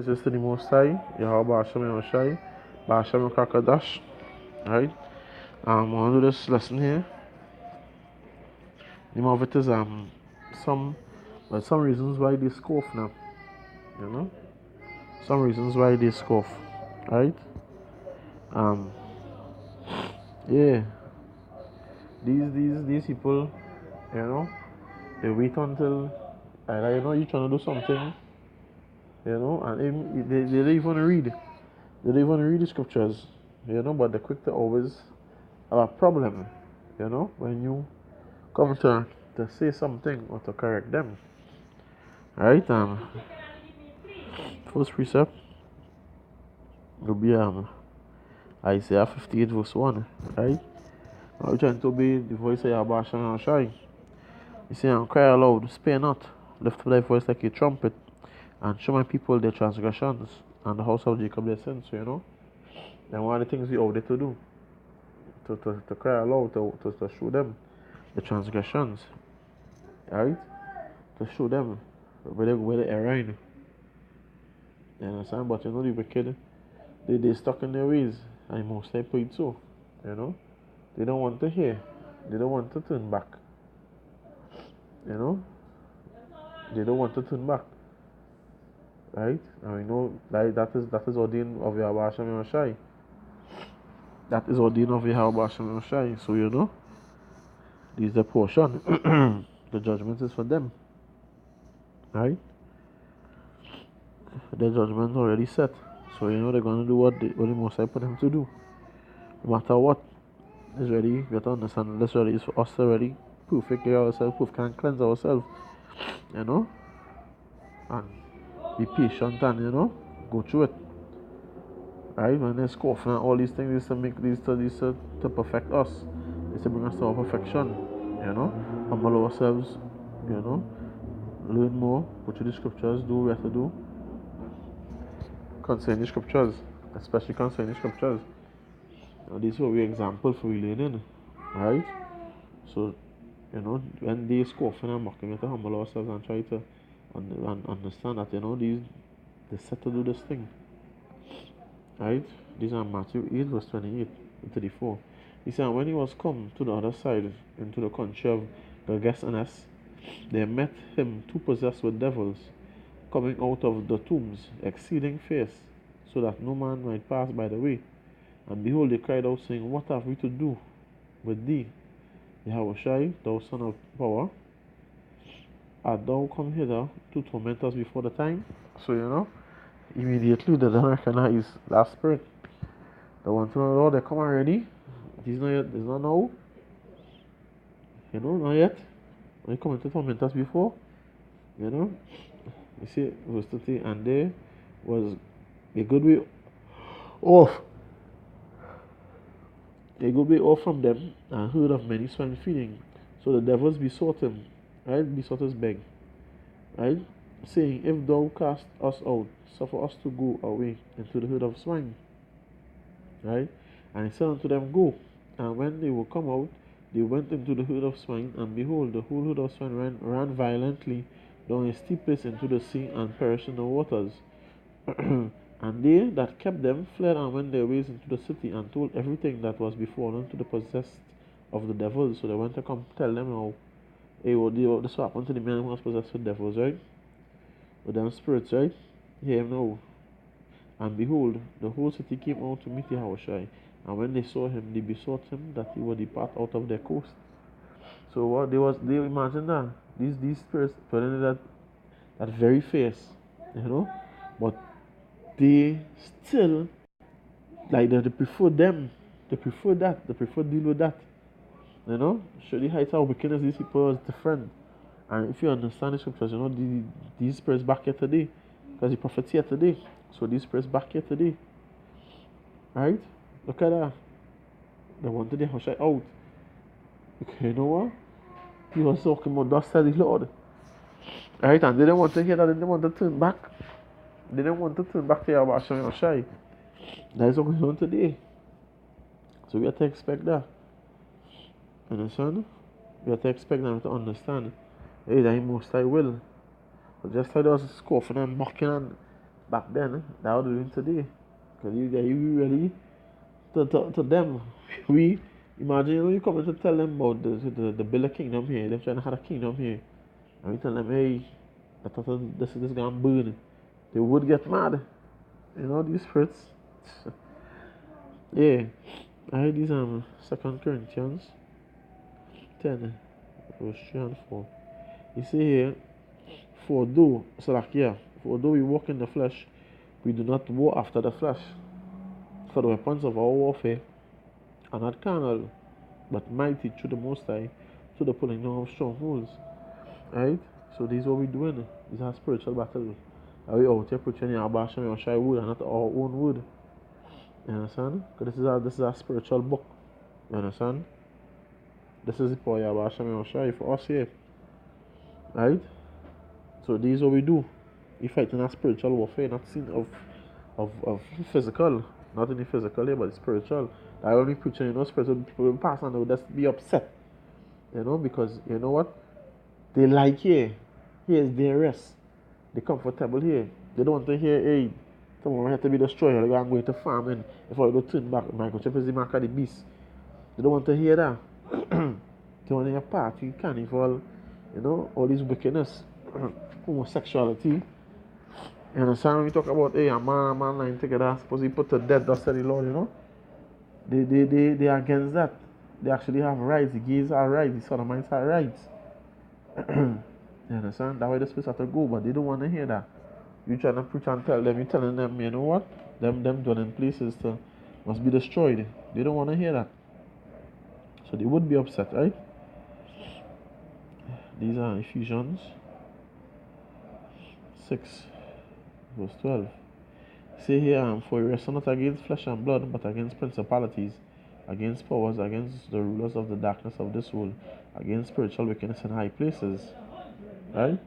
praises to the Most High, Yahweh Hashem Yahushai, Ba'ashem Kakadash. Right? I want to do this lesson here. The name of it is some reasons why they scoff now. You know? Some reasons why they scoff. Right? Yeah. These people, you know, they wait until you trying to do something, you know, and they don't even read. They don't even read the scriptures, you know, but they're quick to always have a problem, you know, when you come to say something or to correct them. Right? First precept will be Isaiah 58 verse 1. Right? Now we're trying to obey the voice of Yahweh and Shai. You say, and cry aloud, spare not, lift up thy voice like a trumpet, and show my people their transgressions, and the house of Jacob their sins. So, you know, and one of the things we owe them to do, to cry aloud, to show them the transgressions, right? To show them where they are in. You understand? But you know, the wicked, they stuck in their ways, and most likely so, you know. They don't want to hear, they don't want to turn back. You know, they don't want to turn back, right? And we know that is ordained of Yahweh Hashem Yahushai. That is ordained of Yahweh Hashem Yahushai. So you know, this is the portion. The judgment is for them, right? The judgment already set. So you know they're gonna do what the Most High put them to do. No matter what is ready, we have to understand this ready is for us to ready. Perfect ourselves, proof can cleanse ourselves, you know, and be patient and you know go through it. Right? When they scoff and all these things, is to make these to perfect us, is to bring us to our perfection, you know, humble ourselves, you know, learn more, go through the scriptures, do what we have to do concerning the scriptures, especially concerning the scriptures. Now, this will be an example for we learning, right? So, you know, when they scoffing and mocking, we have to humble ourselves and try to understand that, you know, they set to do this thing. Right? These are Matthew 8, verse 28 to 34. He said, when he was come to the other side, into the country of Gergesenes, there met him two possessed with devils, coming out of the tombs, exceeding fierce, so that no man might pass by the way. And behold, they cried out, saying, what have we to do with thee, Yahushai, thou son of power? Art thou come hither to torment us before the time? So, you know, immediately they don't recognize that spirit. They want to know, Lord, they come already. He's not yet, it's not now. You know, not yet. When you come to torment us before, you know. You see, verse 30, and there was a good way off. A good way off from them, and heard of many swine feeding. So the devils besought him, right? Besought his beg, right? Saying, if thou cast us out, suffer us to go away into the herd of swine, right? And he said unto them, go. And when they were come out, they went into the herd of swine, and behold, the whole herd of swine ran violently down a steep place into the sea, and perished in the waters. And they that kept them fled and went their ways into the city, and told everything that was befallen to the possessed of the devils. So they went to come tell them how, hey, this happened to the man who was possessed with devils, right? With them spirits, right? Hear him now. And behold, the whole city came out to meet Yahushai. And when they saw him, they besought him that he would depart out of their coast. So what they imagine that these spirits put in that very face, you know, but they still like they prefer them. They prefer that. They prefer deal with that. You know, show the heights of wickedness these people is different. And if you understand the scriptures, you know these spirits back here today, because the prophets here today. So these spirits back here today, right? Look at that. They wanted the Yahushai out. Okay, you know what? He was talking about thus said the Lord. Right? And they didn't want to hear that. They didn't want to turn back. They didn't want to turn back to Yahweh Hashem Yahushai. That is what going on today. So we have to expect that. Understand? We have to expect them to understand. Hey, that Most High will. But just like they was scoffing and mocking and back then, that would doing today. Because you really, to them, we, imagine when you come to tell them about the Bill of Kingdom here, they're trying to have a kingdom here, and we tell them, hey, I thought this gonna burn. They would get mad. You know, these spirits. Yeah. I heard these 2 Corinthians 10, verse 3 and 4. You see here, for though we walk in the flesh, we do not war after the flesh. For the weapons of our warfare are not carnal, but mighty through the Most High, to the pulling down of strongholds. Right? So this is what we're doing. These are spiritual battles. Are we out here preaching Yahweh Hashem Yoshai wood and not our own wood? You understand? Because this is a spiritual book. You understand? This is the power Yahweh Hashem Yoshai for us here. Right? So this is what we do. We fight in a spiritual warfare, not seen of physical. Not in the physical here, but spiritual. I only preaching, spiritual people pass and they'll just be upset. Because you know what? They like here. Here is their rest. They're comfortable here. They don't want to hear, hey, tomorrow have to be destroyed. They're going to farm and if I do turn back, microchip is the mark of the beast. They don't want to hear that. They want to hear party, carnival, all this wickedness, homosexuality. You understand when we talk about, hey, a man lying together, suppose he put to death, thus said the Lord, They are against that. They actually have rights. The gays are rights. The sodomites have rights. You understand? That's why the spirits have to go, but they don't want to hear that. You trying to preach and tell them, you're telling them, you know what? Them dwelling places must be destroyed. They don't want to hear that. So they would be upset, right? These are Ephesians 6, verse 12. Say here, for we wrestle not against flesh and blood, but against principalities, against powers, against the rulers of the darkness of this world, against spiritual wickedness in high places. Right?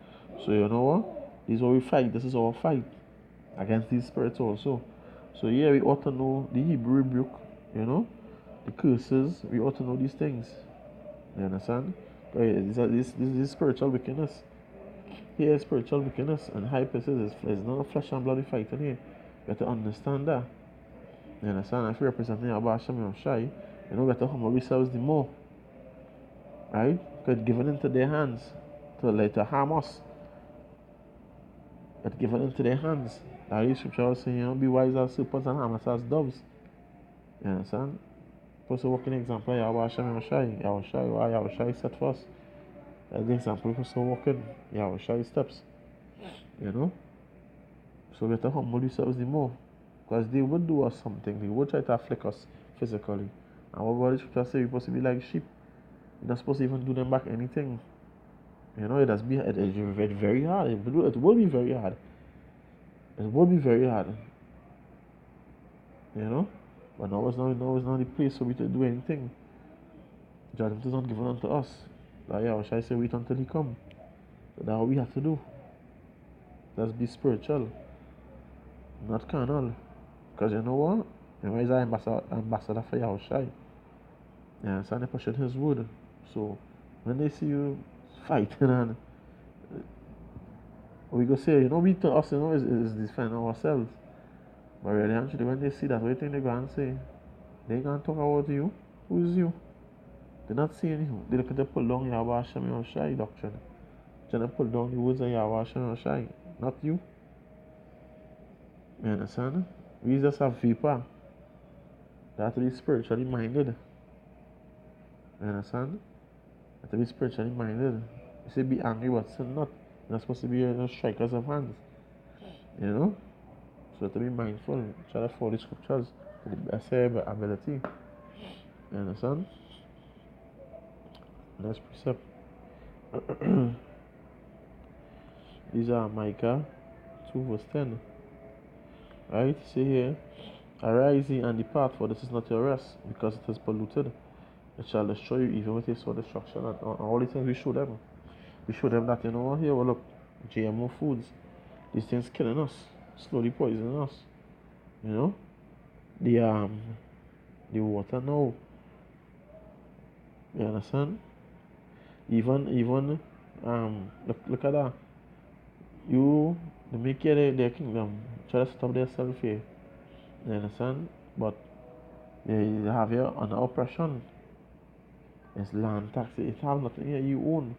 So you know what? This is what we fight. This is our fight against these spirits also. So yeah, we ought to know the Hebrew rebuke, the curses. We ought to know these things. You understand? This is spiritual wickedness. Here is spiritual wickedness and high places. It's not flesh and blood we fighting here. You have to understand that. You understand? If we represent Yahweh Hashem Yoshai, we have to humble ourselves the more. Right? Because given into their hands to harm us. But given into their hands. That is scripture was saying, be wise as serpents and harmless as doves. You understand? First walking example, Yahweh Hashem Yoshai. Yahweh Shai set for us. That's the example for walking Yahweh Shai steps. So we have to humble yourselves the more. Because they would do us something. They would try to afflict us physically. And what the scripture say, we're supposed to be like sheep. You're not supposed to even do them back anything. It's very hard. It will be very hard. It will be very hard. But now is not the place for we to do anything. Judgment is not given unto us. Shall I say wait until he come? So that's what we have to do. Let's be spiritual, not carnal. Because you know what? He's an ambassador for Yahushai. Yeah, so they pushing his word. So when they see you fighting and we go say, we to us, is defend ourselves. But really, actually, when they see that, what do you think they're going to say? They're going to talk about you. Who is you? They're not saying you. They're looking to pull down Yahweh Hashem Yoshai doctrine. Trying to pull down the words of Yahweh Hashem Yoshai. Not you. You understand? We just have people that have to be spiritually minded. You understand? Have to be spiritually minded. You say be angry, but sin not. You're not supposed to be strikers of hands. So you have to be mindful. Try to follow the scriptures to the best of your ability. You understand? Next precept. These are Micah 2 verse 10. Right? See here. Arise ye and depart, for this is not your rest, because it is polluted. It shall destroy you even with a sword destruction. And all these things we show them. We show them that, here, well, look, GMO foods. These things killing us, slowly poisoning us. The water now. You understand? Even look at that. You They make their kingdom, try to set up themselves here. You understand? But they have here under oppression. It's land tax. It have nothing here you own.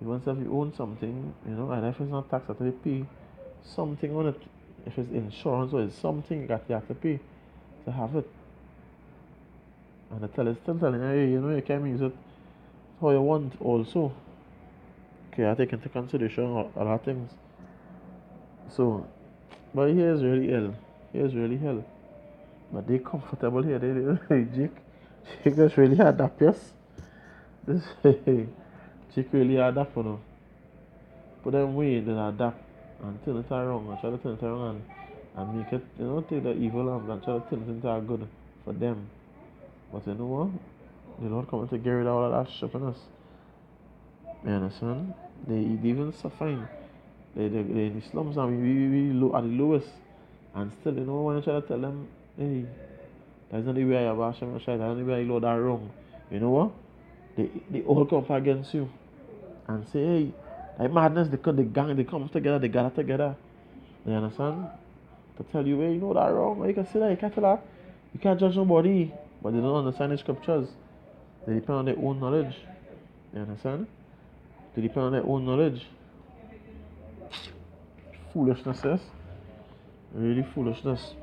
Even if you own something, and if it's not tax, you have to pay something on it. If it's insurance or it's something you have to pay to have it. And the teller is still telling you, hey, you can use it how you want also. Okay, I take into consideration a lot of things. So, but here is really hell. Here is really hell. But they comfortable here. They Jake just really adapt, yes. This Jake really adapt, Put them way, then adapt and turn it around and try to turn it around and make it, take the evil and try to turn it into a good for them. But you know what? The Lord coming to get rid of all of that shit on us. You understand? They even suffering. They in the slums and we low at the lowest. And still, when you try to tell them, hey, that's not the way I have Hashem that's not the way I Lord are wrong. You know what? They all come up against you and say, hey, like madness, they come together, they gather together. You understand? To tell you, hey, that wrong. You can say that, you can't tell that. You can't judge nobody. But they don't understand the scriptures. They depend on their own knowledge. You understand? They depend on their own knowledge. Foolishness, yes? Really foolishness.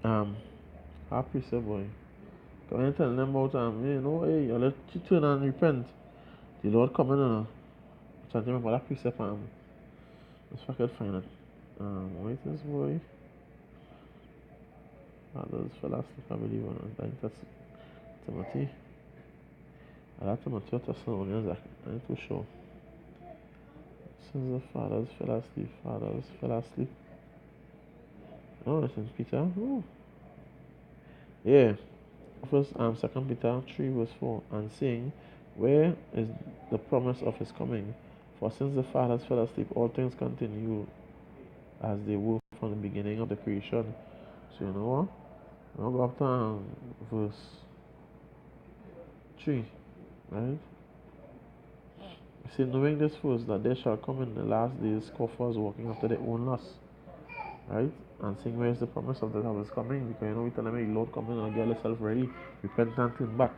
Happy, say boy. Come and tell them about hey, you let you turn and repent. The Lord come in chanting about that precept let's fucking find it. Wait this boy. Those fellas I believe on I think that's Timothy. I like Timothy or Thessalonians, I ain't too sure. Sons of fathers fell asleep. Oh, it's in Peter. Oh. Yeah. First, 2 Peter 3 verse 4, and saying, where is the promise of his coming? For since the fathers fell asleep, all things continue as they were from the beginning of the creation. So you know what? I'll go up to verse 3, right? It says, knowing this first, that there shall come in the last days scoffers walking after their own lusts, right? And saying, where is the promise of the Lord is coming? Because we tell them, hey, Lord coming and get yourself ready, repent and turn back.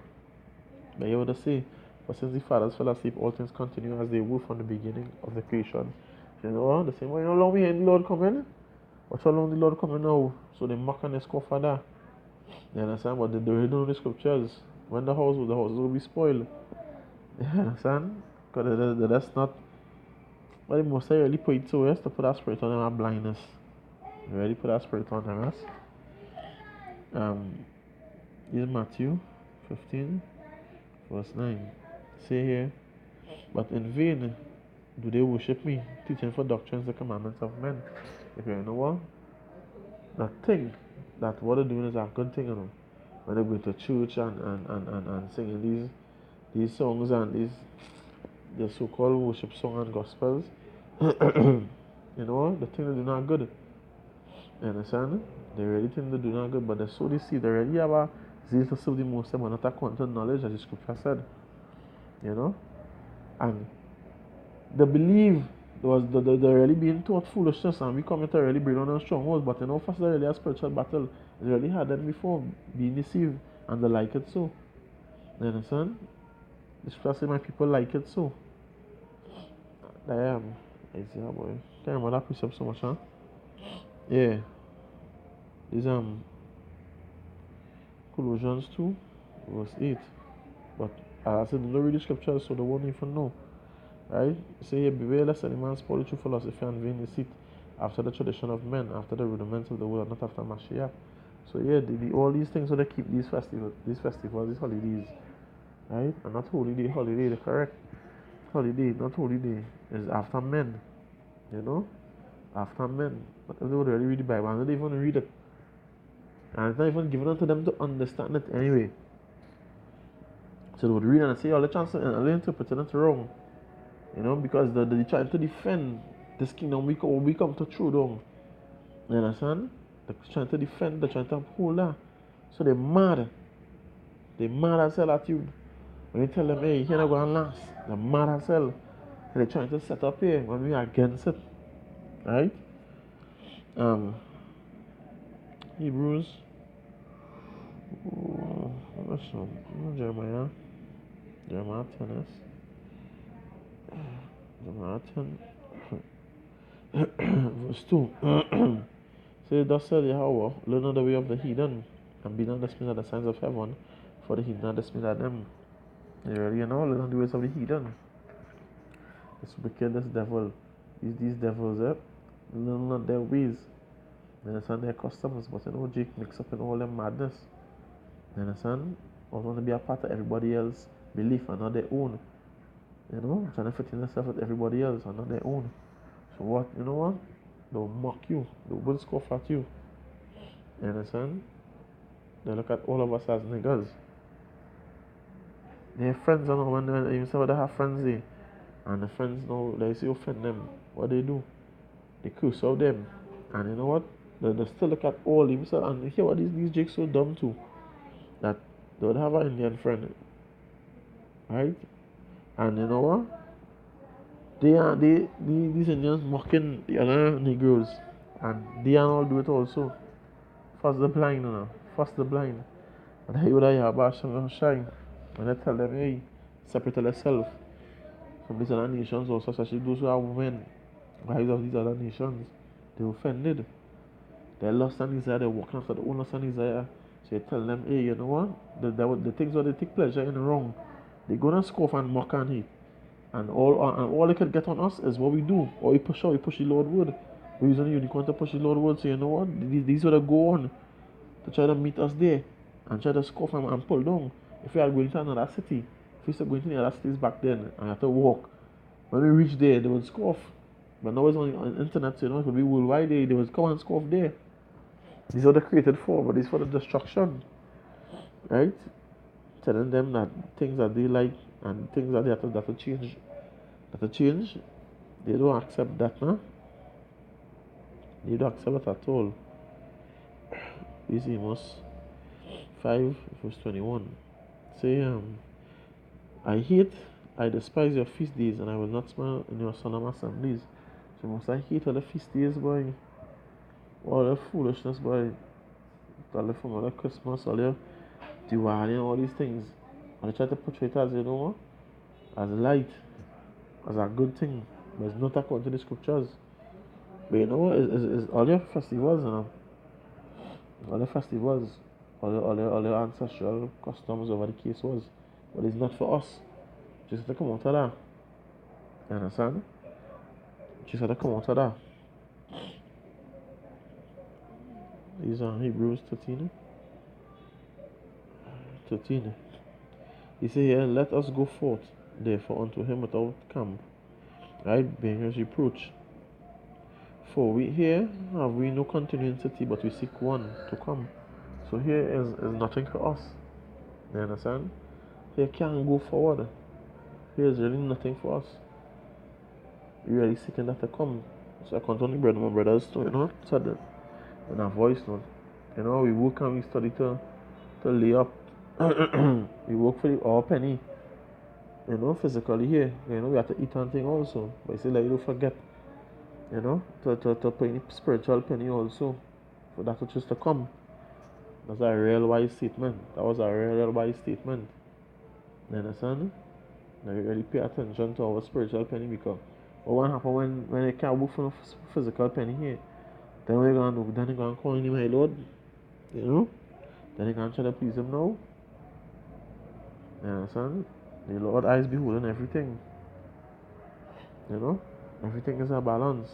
But you would say, for since the fathers fell asleep, all things continue as they were from the beginning of the creation. The same way, how long we hear the Lord coming? But how long the Lord coming now? So they mock and they scoff at that. You understand? But they don't know the scriptures. When the house will be spoiled. You understand? Because that's not. But the most I really put it so is to put that spirit on them and blindness. You really put that spirit on them, yes? This is Matthew 15, verse 9. Say here, but in vain do they worship me, teaching for doctrines the commandments of men. If you know what? That thing, that what they're doing is a good thing, When they go to church and singing these songs and the so-called worship song and gospels, the thing they do not good. You understand? They really think they do not good, but they're so deceived. They really have a zeal to serve the most, but not according to knowledge, as the scripture said. And they believe they're really being taught foolishness, and we come here to really bring on strongholds, but first they really a spiritual battle. They really had them before, being deceived, and they like it so. You understand? The scripture says my people like it so. I am. I see how boy. Can't remember that precept so much, huh? Yeah. This Colossians 2, verse 8. But I said, don't read the scriptures, so they won't even know. Right? Say here, beware lest any man spoil you through philosophy and vain deceit, after the tradition of men, after the rudiments of the world, not after Mashiach. So yeah, all these things, so they keep these festivals, these holidays, right? And not holiday, the correct holiday, not holiday, is after men, after men. But if they would really read the Bible, and they don't even read it, and it's not even given to them to understand it anyway. So they would read and say, oh, let's interpret it wrong. Because they're trying to defend this kingdom we come to true down. You understand? They're trying to defend, they're trying to uphold that. So they're mad. They're mad as hell at you. When you tell them, hey, you're not going to last, they're mad as hell. And they're trying to set up here when we are against it. Right? Um, Hebrews. What's Jeremiah? Jeremiah 10 is. Jeremiah 10. Verse 2. Say, thus said Yahweh, learn not the way of the heathen, and be not dismayed at the signs of heaven, for the heathen are dismayed at them. You know, learn not the ways of the heathen. This wicked, this devil, these devils, learn not their ways. You understand their customs, but you know, Jake mix up in all their madness. You understand? I want to be a part of everybody else's belief and not their own. You know, trying to fit in yourself with everybody else and not their own. So what, you know what? They'll mock you. They will scoff at you. You understand? They look at all of us as niggas. Their friends, you know, when even say they have friends there, and the friends know they see offend them, what they do? They curse out them. And you know what? They still look at all himself and hear what these jakes so dumb too. That they would have an Indian friend. Right? And you know what? These Indians mocking the other Negroes. And they and all do it also. First the blind, you know. First the blind. And how would I have a shine? And I tell them, hey, separate yourself from these other nations, also, especially those who are women, wives of these other nations. They're offended. They're lost and desire, they're walking after the own lust and desire. So you tell them, hey, you know what? The things where they take pleasure in the wrong, they're gonna scoff and mock and hate. And all they can get on us is what we do. Or we push the Lord word. We're using the unicorn to push the Lord word. So you know what? These are the go on to try to meet us there and try to scoff and pull down. If we are going to another city, if we start going to the other cities back then and have to walk, when we reach there, they would scoff. But now it's on the internet, so you know, it could be worldwide. They would come and scoff there. These are the created for, but these for the destruction, right? Telling them that things that they like and things that they have to change, they don't accept that, no? They don't accept it at all. We see Amos 5 verse 21. Say, I despise your feast days, and I will not smile in your solemn assemblies. So must I hate all the feast days, boy? All the foolishness, boy. All the from all the Christmas, all the Diwali, and all these things. And I try to portray it as, you know, as light, as a good thing. But it's not according to the scriptures. But you know, it's all your festivals, you know. All the festivals, all the ancestral customs, whatever the case was. But it's not for us. Just have to come out of that. You understand? Just have to come out of that. These are Hebrews 13. 13. He said here, let us go forth, therefore, unto him without camp, right, being his reproach. For we here have we no continuing city, but we seek one to come. So here is nothing for us. You understand? Here can't go forward. Here is really nothing for us. We're really seeking that to come. So I can't only my brothers to, you know, said that in our voice note. You know, we work and we study to lay up. We work for our penny. You know, physically here. You know, we have to eat and thing also. But you say like you don't forget. You know, to pay spiritual penny also. For that which is to come. That's a real wise statement. That was a real wise statement. You understand? Now you really pay attention to our spiritual penny, because what happen when you can't work for physical penny here? Then we're gonna do, then you're gonna call him my Lord. You know? Then you're gonna try to please him now. You understand? The Lord eyes beholding everything. You know? Everything is a balance.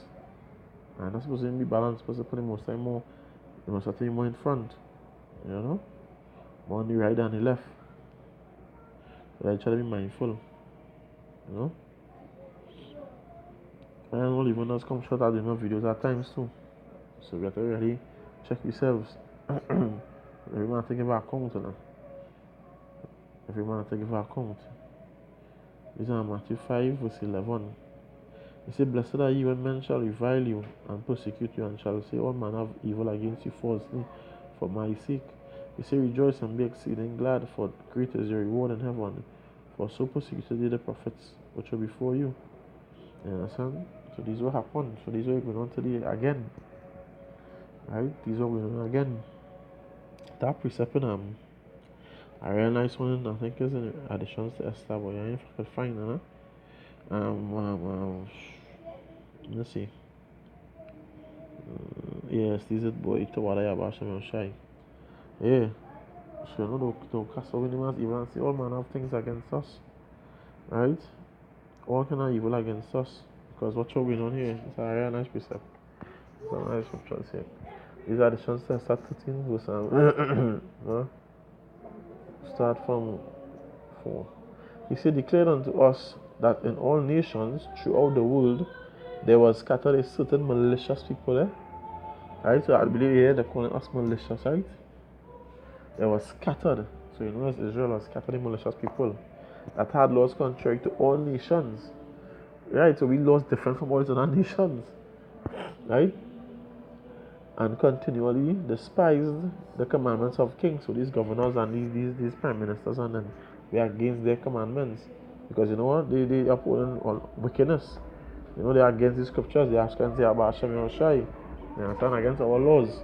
And that's supposed to be balanced, supposed to put the most time more. You must have to be more in front. You know? More on the right than the left. But I try to be mindful. You know? And all even us come short at doing more videos at times too. So we have to really check yourselves. Every man have to give an account to them. Every man have to give an account. This is Matthew 5 verse 11. He said, blessed are you when men shall revile you and persecute you, and shall say all manner of evil against you falsely for my sake. He said, rejoice and be exceeding glad, for great is your reward in heaven. For so persecuted they the prophets which were before you. You understand? So this will happen. So this will going on today again. Right? These are going on again. That precept a real nice one, I think, is in additions to Esther, but if I could find it, let's see. Yes, this is boy to what I have Hashem Shai. Yeah, so you know, don't cast out enemies, even see all manner of things against us, right? All kind of evil against us, because what's going on here? It's a real nice precept. It's a nice scripture here. These are the chance to start 13 verse start from 4. He said, declared unto us that in all nations throughout the world there was scattered a certain malicious people, right? So I believe here they're calling us malicious, right? There was scattered. So you know, as Israel was scattered malicious people that had laws contrary to all nations, right? So we laws different from all other nations, right? And continually despised the commandments of kings. So these governors and these prime ministers, and then we are against their commandments, because you know what, they uphold all wickedness. You know, they are against the scriptures. They are against the about Hashem Yoshai. They are against our laws,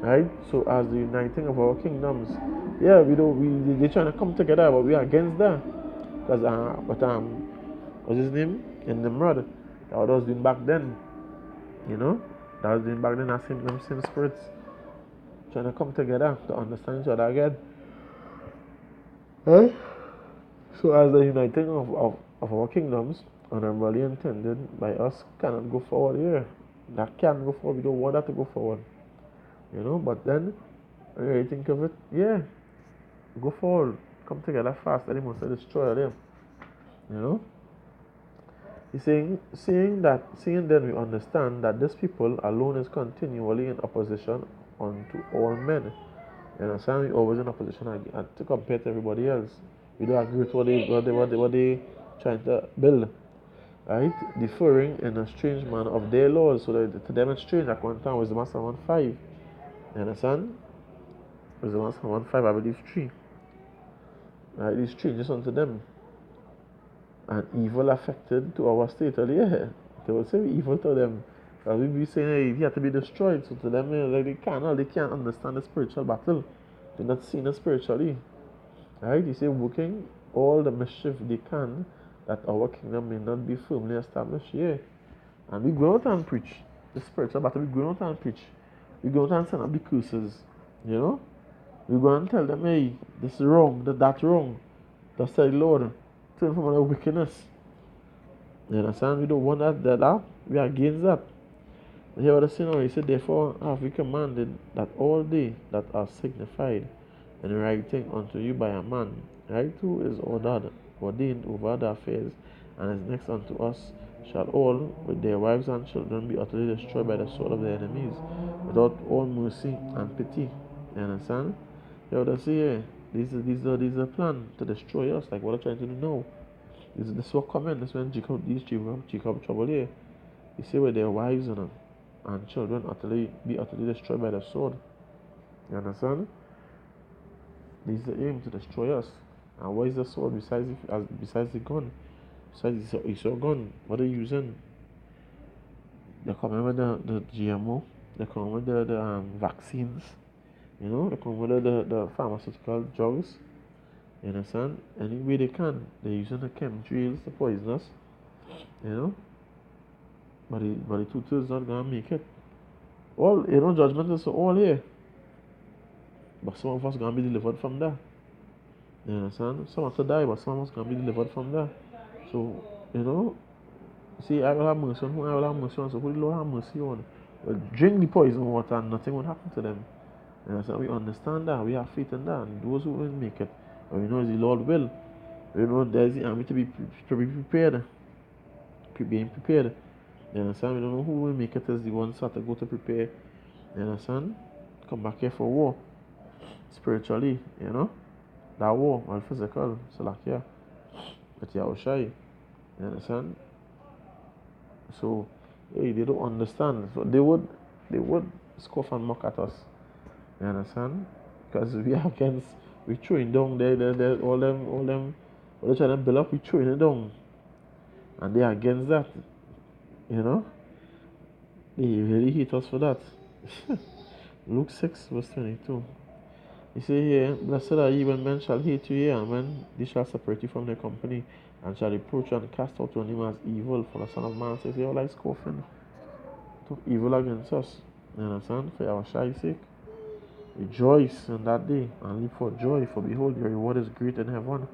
right? So as the uniting of our kingdoms, yeah, they trying to come together, but we are against that. Because what's his name? In Nimrod, that was doing back then, you know. That was doing back then, as them same spirits trying to come together to understand each other again. Right? So as the uniting of our kingdoms, honorably intended by us, cannot go forward here. That can't go forward. We don't want that to go forward. You know, but then when you think of it, yeah, go forward. Come together fast, and they must destroy them. You know? He's seeing then we understand that this people alone is continually in opposition unto all men. You understand? We always in opposition to compare to everybody else. We don't agree with what they trying to build. Right? Differing in a strange manner of their laws. So that to them it's strange. At one time was the Master 1:5. You understand? Was the Master 1:5, I believe 3. Right? It's strange just unto them. And evil affected to our state earlier. They will say evil to them. Because we be saying, hey, he had to be destroyed. So to them, like they can't understand the spiritual battle. They're not seeing it spiritually. Right? He say working all the mischief they can, that our kingdom may not be firmly established here. And we go out and preach the spiritual battle. We go out and preach. We go out and send up the curses. You know? We go and tell them, hey, this is wrong, that's wrong. Thus said the Lord. Turn from our wickedness. You understand? We don't want that. We are against that. And here what I say now, he said, therefore have we commanded that all they that are signified in writing unto you by a man, right, who is ordained over the affairs, and is next unto us, shall all with their wives and children be utterly destroyed by the sword of their enemies, without all mercy and pity. You understand? Here what I say here, these are plan to destroy us, like what I'm trying to do now. This is what coming. This when Jacob trouble here. You see where their wives and children be utterly destroyed by the sword. You understand? This is the aim to destroy us. And what is the sword besides the gun? Besides it's your gun, what are you using? They come with the GMO. They come with the vaccines. You know, they come with the pharmaceutical drugs. You understand? Any way they can. They're using the chemtrails to poison us. You know? But the truth is not gonna make it. All judgment is all here. But some of us gonna be delivered from that. You understand? Some have to die, but some of us gonna be delivered from that. So, see, I will have mercy on who I will have mercy on. So who the Lord have mercy on? Well, drink the poison water and nothing will happen to them. You understand? We understand that. We have faith in that. And those who will make it, and we know the Lord will. We know there's the army to be prepared. Being prepared. You understand? We don't know who will make it as the ones that to go to prepare. You understand? Come back here for war. Spiritually, that war, well, physical, so like, yeah. But yeah, shy. You understand? So, hey, they don't understand. So they would scoff and mock at us. You understand? Because we are against, we throwing down all they're trying to build up, we throwing it down. And they are against that. You know, they really hate us for that. Luke 6, verse 22. You see here, blessed are ye when men shall hate you, yea, and when they shall separate you from their company, and shall reproach you and cast out your name as evil. For the Son of Man says, you like scoffing to evil against us. You understand? For our shy sake. Rejoice in that day, and leap for joy, for behold, your reward is great in heaven.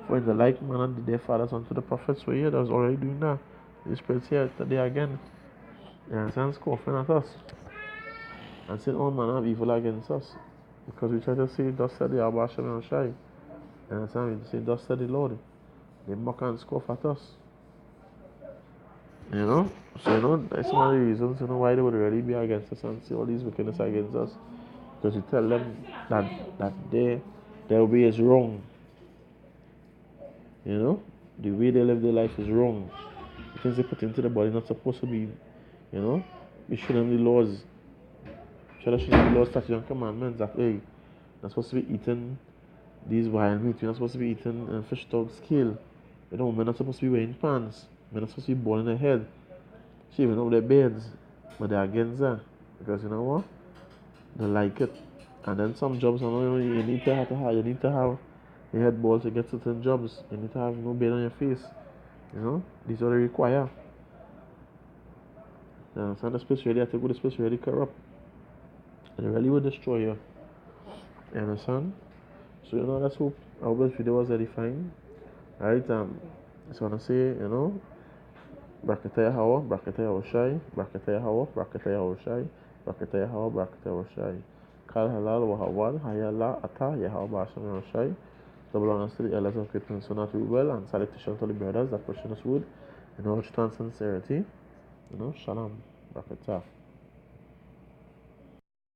For in the like manner did their fathers unto the prophets were here that was already doing that. The Spirit here today again. You understand? Scoffing at us. And saying all manner of evil against us. Because we try to say, thus said the Abba Shem and Shai. You understand? We say, thus said the Lord. They mock and scoff at us. You know? So, that's one of the reasons, why they would really be against us and see all these wickedness against us. Because you tell them that their way is wrong. The way they live their life is wrong. The things they put into the body not supposed to be, we show them the laws. Show them the laws, statutes, and commandments that, hey, you're not supposed to be eating these wild meat. You're not supposed to be eating fish dog scale. We're not supposed to be wearing pants. We're not supposed to be balding their head, shaving up their beards. But they're against that. Because you know what? They like it. And then some jobs, you need to have your head bald to get certain jobs. You need to have no beard on your face. These are they require. So the space really have to go to space really corrupt. And it really will destroy you. You understand? So let's hope our best video was edifying. Alright, just wanna say, Brakataya Hawa, Brakataya Oshai, Brakataya Hawa, Brakataya Oshai, Brakataya Hawa, Brakataya Oshai. Kal Halal Wahawad, Hayala Ata, Yahawa Basham Oshai. Double honors to the elders of Great Peninsula not well, and salutation to the brothers that pushing us wood in all truth and sincerity. Shalom, Brakatah.